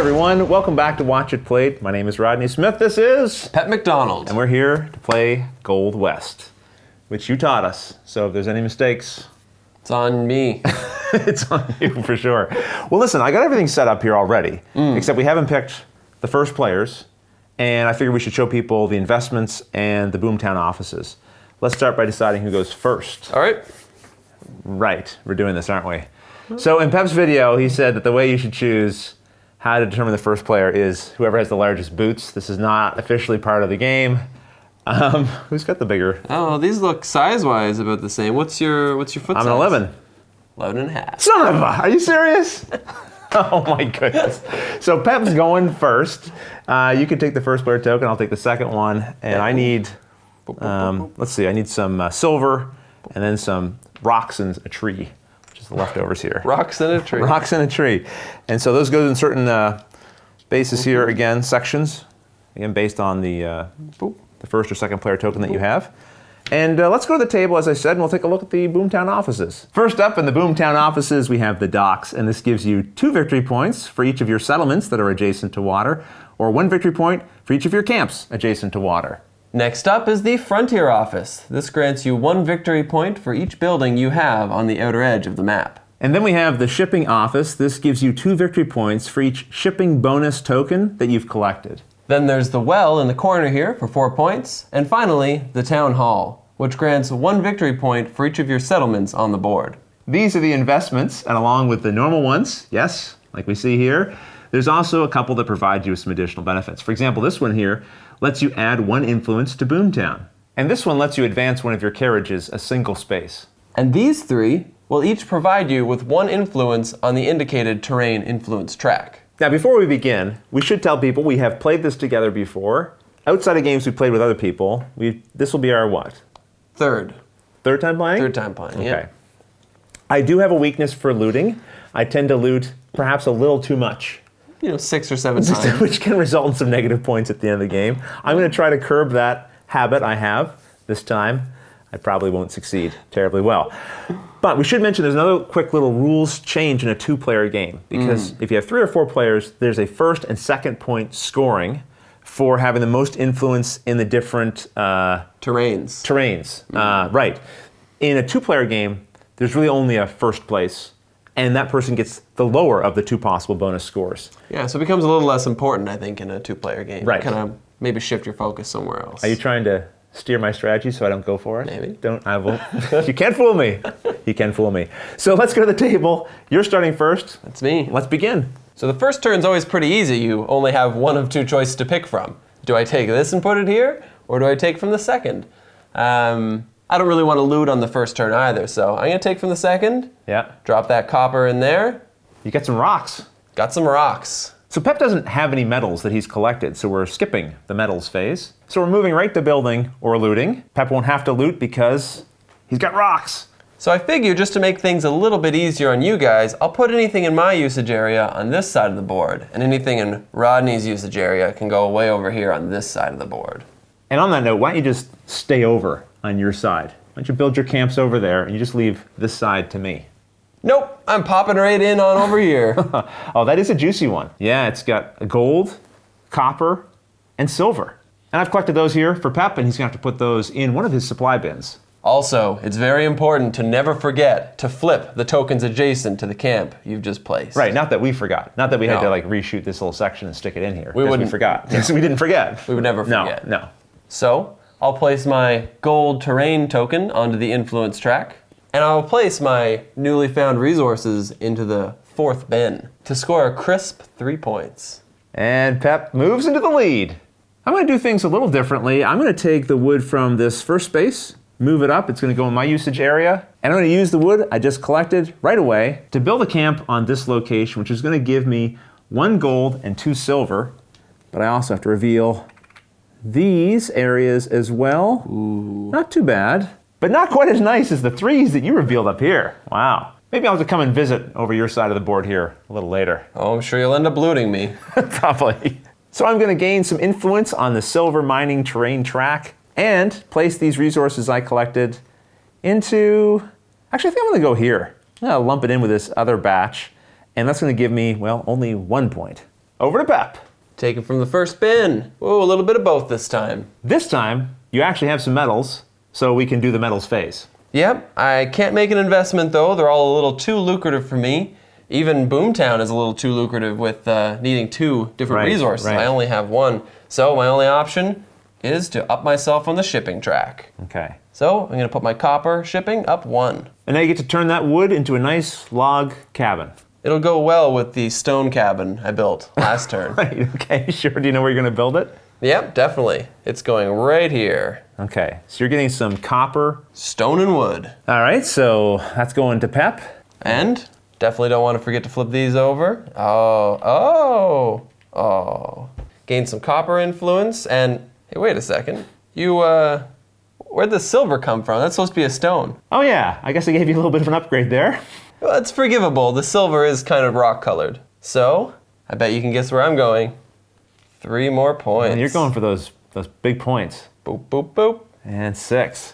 everyone, welcome back to Watch It Played. My name is Rodney Smith. This is Pep McDonald. And we're here to play Gold West, which you taught us. So if there's any mistakes, It's on me. it's on you for sure. Well, listen, I got everything set up here already, except we haven't picked the first players, and I figured we should show people the investments and the Boomtown offices. Let's start by deciding who goes first. All right. Right, we're doing this, aren't we? So in Pep's video, he said that the way you should choose how to determine the first player is whoever has the largest boots. This is not officially part of the game. Who's got the bigger? Oh, these look size-wise about the same. What's your foot size? I'm an 11. 11 and a half. Son of a, are you serious? Oh my goodness. So Pep's going first. You can take the first player token, I'll take the second one. And I need, let's see, I need some silver and then some rocks and a tree. The leftovers here. Rocks in a tree. Rocks in a tree. And so those go in certain bases here, again, sections, again, based on the first or second player token that you have. And let's go to the table, as I said, and we'll take a look at the Boomtown offices. First up in the Boomtown offices, we have the docks, and this gives you 2 victory points for each of your settlements that are adjacent to water, or 1 victory point for each of your camps adjacent to water. Next up is the Frontier Office. This grants you 1 victory point for each building you have on the outer edge of the map. And then we have the Shipping Office. This gives you 2 victory points for each shipping bonus token that you've collected. Then there's the Well in the corner here for 4 points. And finally, the Town Hall, which grants 1 victory point for each of your settlements on the board. These are the investments, and along with the normal ones, yes, like we see here, there's also a couple that provide you with some additional benefits. For example, this one here lets you add 1 influence to Boomtown. And this one lets you advance one of your carriages a single space. And these 3 will each provide you with 1 influence on the indicated terrain influence track. Now, before we begin, we should tell people we have played this together before. Outside of games we played with other people, this will be our what? Third time playing? Third time playing, yeah. Okay. I do have a weakness for looting. I tend to loot perhaps a little too much. 6 or 7 times. Which can result in some negative points at the end of the game. I'm going to try to curb that habit I have this time. I probably won't succeed terribly well. But we should mention there's another quick little rules change in a 2-player game. Because if you have 3 or 4 players, there's a first and second point scoring for having the most influence in the different terrains. Right. In a 2-player game, there's really only a first place, and that person gets the lower of the 2 possible bonus scores. Yeah, so it becomes a little less important, I think, in a 2-player game. Right. Kind of maybe shift your focus somewhere else. Are you trying to steer my strategy so I don't go for it? Maybe. I won't. You can't fool me. You can fool me. So let's go to the table. You're starting first. That's me. Let's begin. So the first turn's always pretty easy. You only have 1 of 2 choices to pick from. Do I take this and put it here, or do I take from the second? I don't really want to loot on the first turn either, so I'm going to take from the second. Yeah. Drop that copper in there. You get some rocks. Got some rocks. So Pep doesn't have any metals that he's collected, so we're skipping the metals phase. So we're moving right to building or looting. Pep won't have to loot because he's got rocks. So I figure just to make things a little bit easier on you guys, I'll put anything in my usage area on this side of the board, and anything in Rodney's usage area can go way over here on this side of the board. And on that note, why don't you just stay over on your side? Why don't you build your camps over there and you just leave this side to me? Nope, I'm popping right in on over here. Oh, that is a juicy one. Yeah, it's got gold, copper, and silver. And I've collected those here for Pep, and he's going to have to put those in one of his supply bins. Also, it's very important to never forget to flip the tokens adjacent to the camp you've just placed. Right, not that we forgot. Not that we had to reshoot this little section and stick it in here. We forgot. Yes, we didn't forget. We would never forget. No. So, I'll place my gold terrain token onto the influence track, and I'll place my newly found resources into the 4th bin to score a crisp 3 points. And Pep moves into the lead. I'm going to do things a little differently. I'm going to take the wood from this first space, move it up. It's going to go in my usage area. And I'm going to use the wood I just collected right away to build a camp on this location, which is going to give me 1 gold and 2 silver. But I also have to reveal these areas as well. Ooh. Not too bad, but not quite as nice as the 3s that you revealed up here. Wow. Maybe I'll have to come and visit over your side of the board here a little later. Oh, I'm sure you'll end up looting me. Probably. So I'm going to gain some influence on the silver mining terrain track and place these resources I collected into... Actually, I think I'm going to go here. I'm going to lump it in with this other batch, and that's going to give me, well, only 1 point. Over to Pep. Taken from the first bin. Whoa, a little bit of both this time. This time, you actually have some metals, so we can do the metals phase. Yep, I can't make an investment though. They're all a little too lucrative for me. Even Boomtown is a little too lucrative with needing 2 different resources. Right. I only have 1. So my only option is to up myself on the shipping track. Okay. So I'm going to put my copper shipping up 1. And now you get to turn that wood into a nice log cabin. It'll go well with the stone cabin I built last turn. Right, okay, sure. Do you know where you're going to build it? Yep, definitely. It's going right here. Okay, so you're getting some copper. Stone and wood. All right, so that's going to Pep. And definitely don't want to forget to flip these over. Oh. Gain some copper influence. And hey, wait a second. Where'd the silver come from? That's supposed to be a stone. Oh yeah, I guess I gave you a little bit of an upgrade there. Well, it's forgivable. The silver is kind of rock colored. So, I bet you can guess where I'm going. 3 more points. And you're going for those big points. Boop, boop, boop. And 6.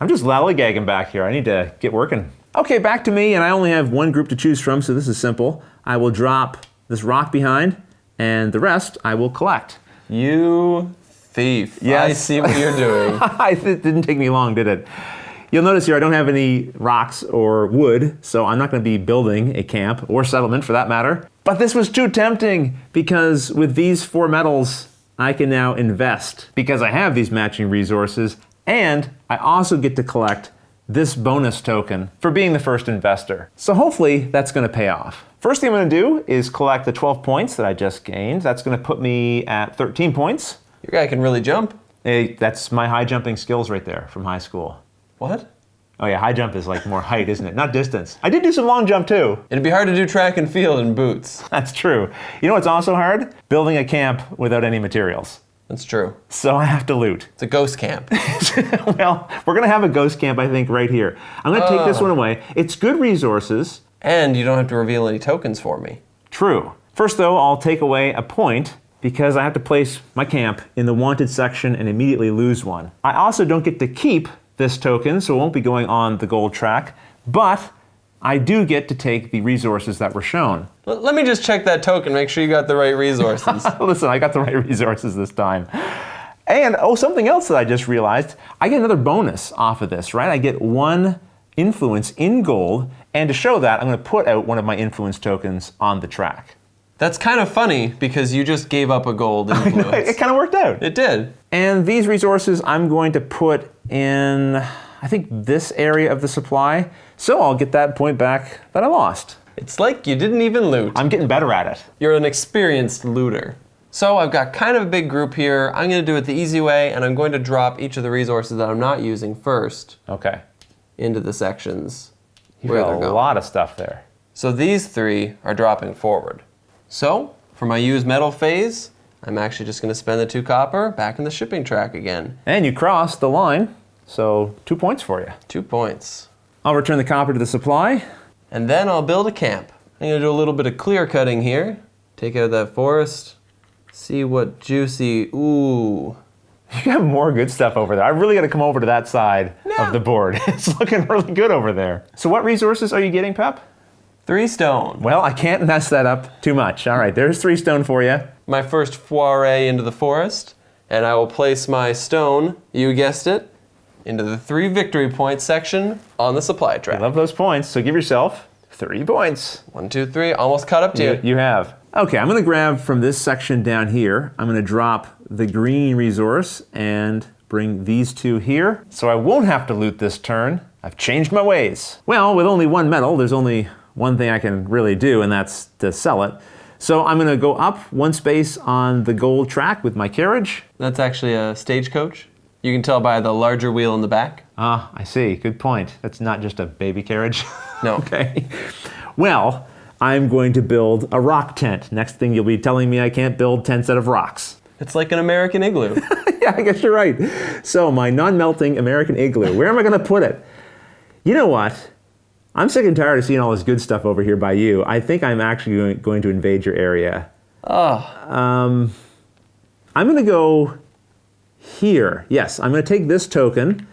I'm just lollygagging back here. I need to get working. Okay, back to me, and I only have 1 group to choose from, so this is simple. I will drop this rock behind, and the rest I will collect. You thief. Yes. I see what you're doing. It didn't take me long, did it? You'll notice here I don't have any rocks or wood, so I'm not going to be building a camp or settlement for that matter. But this was too tempting because with these 4 metals, I can now invest because I have these matching resources, and I also get to collect this bonus token for being the first investor. So hopefully that's going to pay off. First thing I'm going to do is collect the 12 points that I just gained. That's going to put me at 13 points. Your guy can really jump. Hey, that's my high jumping skills right there from high school. What? Oh yeah, high jump is like more height, isn't it? Not distance. I did do some long jump too. It'd be hard to do track and field in boots. That's true. You know what's also hard? Building a camp without any materials. That's true. So I have to loot. It's a ghost camp. Well, we're gonna have a ghost camp, I think, right here. I'm gonna take this one away. It's good resources. And you don't have to reveal any tokens for me. True. First though, I'll take away a point because I have to place my camp in the wanted section and immediately lose one. I also don't get to keep this token, so it won't be going on the gold track, but I do get to take the resources that were shown. Let me just check that token, make sure you got the right resources. Listen, I got the right resources this time. And, something else that I just realized, I get another bonus off of this, right? I get 1 influence in gold, and to show that, I'm going to put out one of my influence tokens on the track. That's kind of funny because you just gave up a gold influence. It kind of worked out. It did. And these resources I'm going to put in, I think, this area of the supply, so I'll get that point back that I lost. It's like you didn't even loot. I'm getting better at it. You're an experienced looter. So I've got kind of a big group here. I'm going to do it the easy way, and I'm going to drop each of the resources that I'm not using first Okay. into the sections You've where got they're a going. lot of stuff there. So these 3 are dropping forward. So for my use metal phase, I'm actually just going to spend the 2 copper back in the shipping track again. And you crossed the line, so 2 points for you. 2 points. I'll return the copper to the supply. And then I'll build a camp. I'm going to do a little bit of clear cutting here. Take out that forest. See what juicy, ooh. You got more good stuff over there. I really got to come over to that side of the board. It's looking really good over there. So what resources are you getting, Pep? 3 stone. Well, I can't mess that up too much. All right, there's 3 stone for you. My first foray into the forest. And I will place my stone, you guessed it, into the 3 victory point section on the supply track. I love those points, so give yourself 3 points. 1, 2, 3, almost caught up to you. You have. Okay, I'm going to grab from this section down here. I'm going to drop the green resource and bring these 2 here. So I won't have to loot this turn. I've changed my ways. Well, with only 1 metal, there's only one thing I can really do, and that's to sell it. So I'm going to go up 1 space on the gold track with my carriage. That's actually a stagecoach. You can tell by the larger wheel in the back. Ah, I see. Good point. That's not just a baby carriage. No. Okay. Well, I'm going to build a rock tent. Next thing you'll be telling me I can't build tents out of rocks. It's like an American igloo. Yeah, I guess you're right. So my non-melting American igloo, where am I going to put it? You know what? I'm sick and tired of seeing all this good stuff over here by you. I think I'm actually going to invade your area. Oh. I'm going to go here. Yes, I'm going to take this token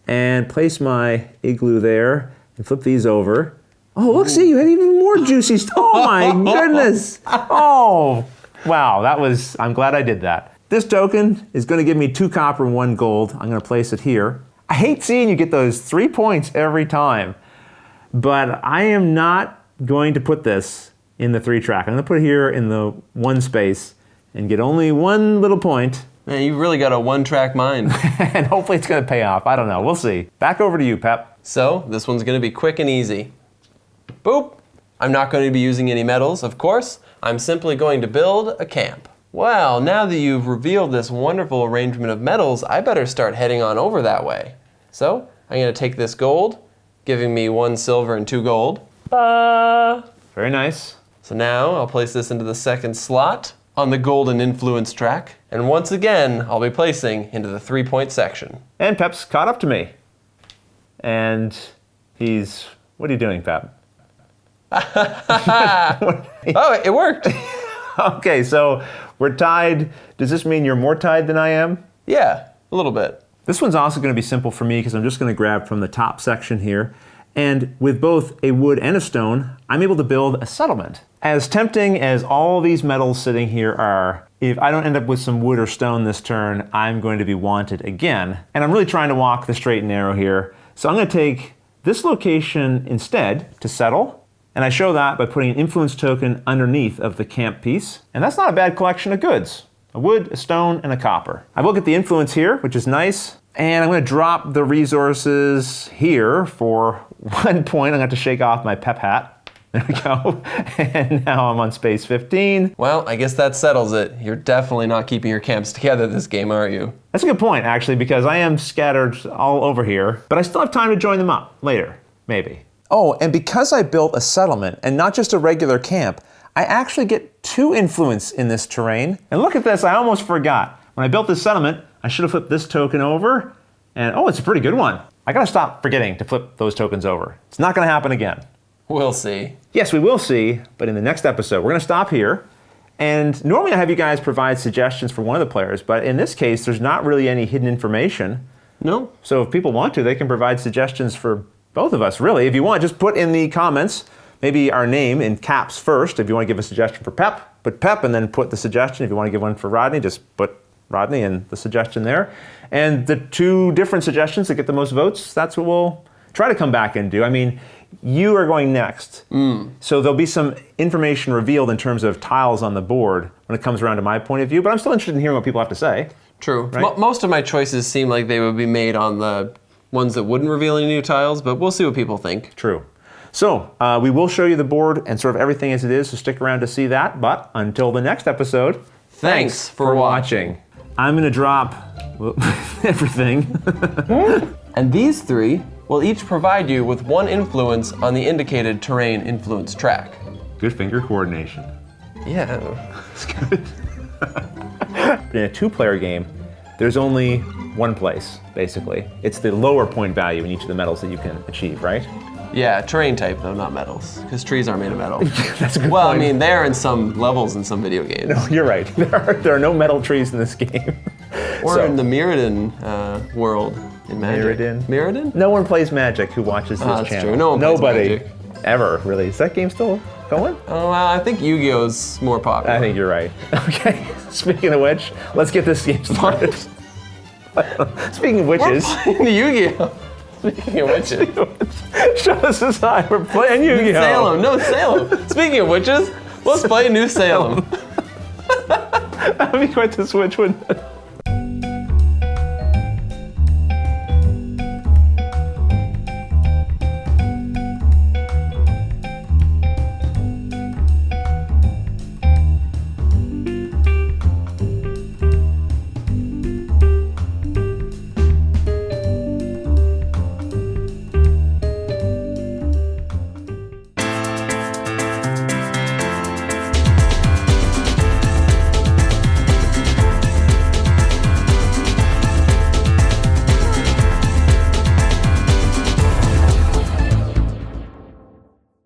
and place my igloo there and flip these over. Oh, look, see, you had even more juicy stuff. Oh, my goodness. Oh, Wow, I'm glad I did that. This token is going to give me 2 copper and 1 gold. I'm going to place it here. I hate seeing you get those 3 points every time, but I am not going to put this in the 3 track. I'm going to put it here in the 1 space and get only 1 little point. Man, you've really got a one-track mind. And hopefully it's going to pay off. I don't know. We'll see. Back over to you, Pep. So, this one's going to be quick and easy. Boop. I'm not going to be using any metals, of course. I'm simply going to build a camp. Well, now that you've revealed this wonderful arrangement of metals, I better start heading on over that way. So, I'm going to take this gold, giving me 1 silver and 2 gold. Very nice. So now, I'll place this into the 2nd slot on the golden influence track. And once again, I'll be placing into the 3-point section. And Pep's caught up to me. And he's... What are you doing, Pep? Oh, it worked. Okay, so we're tied. Does this mean you're more tied than I am? Yeah, a little bit. This one's also going to be simple for me because I'm just going to grab from the top section here. And with both a wood and a stone, I'm able to build a settlement. As tempting as all these metals sitting here are, if I don't end up with some wood or stone this turn, I'm going to be wanted again. And I'm really trying to walk the straight and narrow here. So I'm going to take this location instead to settle. And I show that by putting an influence token underneath of the camp piece. And that's not a bad collection of goods. A wood, a stone, and a copper. I will get the influence here, which is nice. And I'm going to drop the resources here for 1 point. I'm going to have to shake off my Pep hat. There we go. And now I'm on space 15. Well, I guess that settles it. You're definitely not keeping your camps together this game, are you? That's a good point, actually, because I am scattered all over here. But I still have time to join them up later, maybe. Oh, and because I built a settlement and not just a regular camp, I actually get 2 influence in this terrain. And look at this, I almost forgot. When I built this settlement, I should have flipped this token over. And oh, it's a pretty good one. I gotta stop forgetting to flip those tokens over. It's not gonna happen again. We'll see. Yes, we will see, but in the next episode, we're gonna stop here. And normally I have you guys provide suggestions for one of the players, but in this case, there's not really any hidden information. No. So if people want to, they can provide suggestions for both of us, really. If you want, just put in the comments, maybe our name in caps first. If you want to give a suggestion for Pep, put Pep and then put the suggestion. If you want to give one for Rodney, just put Rodney and the suggestion there. And the 2 different suggestions that get the most votes, that's what we'll try to come back and do. I mean, you are going next. So there'll be some information revealed in terms of tiles on the board when it comes around to my point of view, but I'm still interested in hearing what people have to say. True. Right? Most of my choices seem like they would be made on the ones that wouldn't reveal any new tiles, but we'll see what people think. True. So we will show you the board and sort of everything as it is, so stick around to see that. But until the next episode, thanks for watching. I'm going to drop everything. And these 3 will each provide you with 1 influence on the indicated terrain influence track. Good finger coordination. Yeah. It's good. In a 2-player game, there's only 1 place, basically. It's the lower point value in each of the metals that you can achieve, right? Yeah, terrain type though, not metals, because trees aren't made of metal. That's a good Well, point. I mean, they're in some levels in some video games. No, you're right. There are no metal trees in this game. Or in the Mirrodin world in Magic. Mirrodin? No one plays Magic who watches this that's channel. true. No one plays Nobody Magic. ever, really. Is that game still going? Oh, well, I think Yu-Gi-Oh's more popular. I think you're right. Okay, speaking of which, let's get this game started. Speaking of witches. We're playing Yu-Gi-Oh! Speaking of witches. Show us the sign. We're playing Yu-Gi-Oh! Salem. No, Salem. Speaking of witches, let's play New Salem. That'd be quite the switch, wouldn't it?